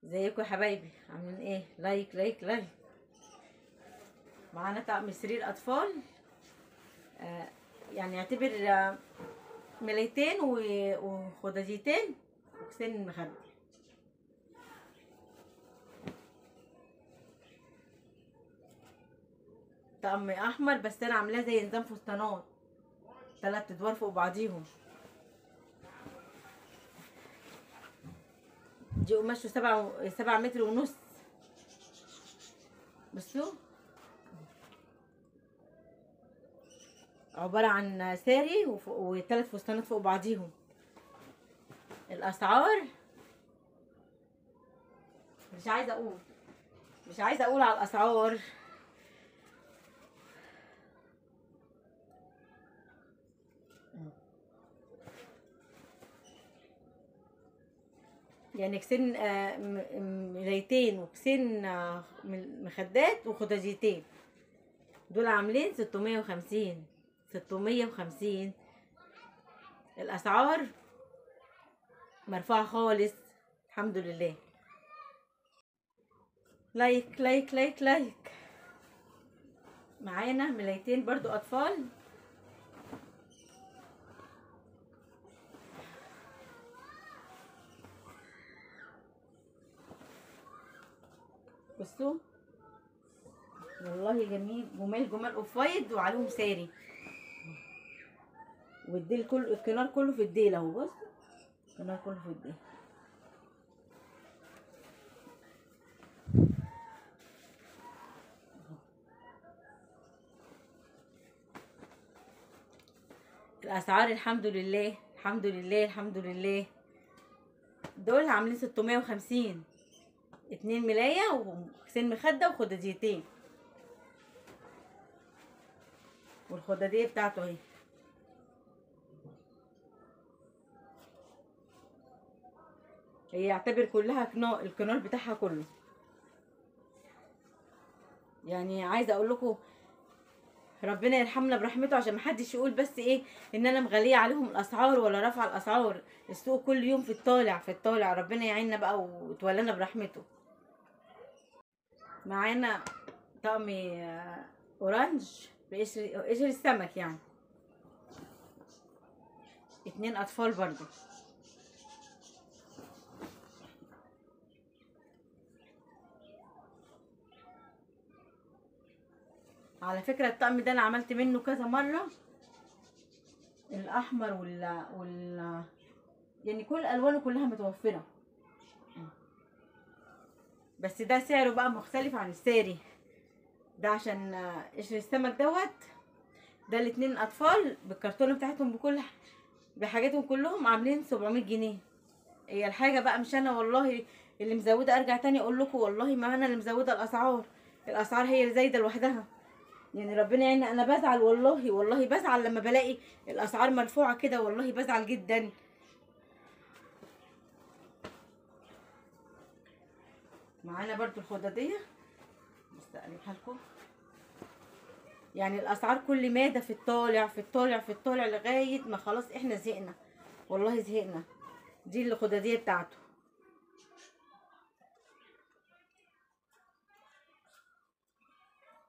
ازيكم يا حبايبي؟ عاملين ايه؟ لايك لايك لايك. معانا طقم سرير اطفال، يعني اعتبر ملايتين وخداديتين وكسين مخدة. طقم احمر بس انا عاملاه زي نظام فستانات، 3 ادوار فوق بعضيهم. دي قماشه 7 متر ونص. بصوا، عبارة عن ساري و3 فستانات فوق بعضيهم. الاسعار مش عايزه اقول على الاسعار. يعني كسين ملايتين وكسين مخدات وخداديتين، دول عاملين 650. الاسعار مرفوعه خالص، الحمد لله. لايك لايك لايك لايك. معانا ملايتين برضو اطفال، بصوا والله جميل، جمال اوف وايد وعليهم ساري، والديل كله، الكنار كله في الديل اهو. بص، الكنار كله في الديل. الاسعار الحمد لله الحمد لله الحمد لله. دول عاملين 650، 2 ملاية وكسين مخدة وخداديتين، والخدادية بتاعته اهي. هي يعتبر كلها الكنار بتاعها كله. يعني عايزه اقول لكم ربنا يرحمنا برحمته، عشان محدش يقول بس ايه ان انا مغليه عليهم الاسعار ولا رافعه الاسعار. السوق كل يوم في الطالع. ربنا يعيننا بقى وتولانا برحمته. معانا طقم اورانج بقشر السمك، يعني 2 اطفال برضو. على فكرة الطقم ده انا عملت منه كذا مرة، الاحمر يعني كل الوانه كلها متوفرة. بس ده سعره بقى مختلف عن الساري ده، عشان قشر السمك ده الاتنين اطفال بالكرتونة بتاعتهم بحاجاتهم كلهم عاملين 700 جنيه. هي الحاجة بقى مش انا والله اللي مزودة، ارجع تاني اقول لكم والله ما انا اللي مزودة الاسعار هي اللي زايدة لوحدها. يعني ربنا يعيننا. انا بزعل والله بزعل لما بلاقي الاسعار مرفوعه كده، والله بزعل جدا. معانا برضو الخداديه، بس اقلبها لكم. يعني الاسعار كل ماده في الطالع لغايه ما خلاص احنا زهقنا، والله زهقنا. دي الخداديه بتاعته،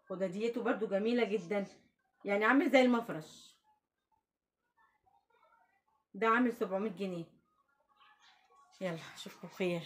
خداديته برضو جميله جدا، يعني عامل زي المفرش. ده عامل 700 جنيه. يلا اشوفكم بخير.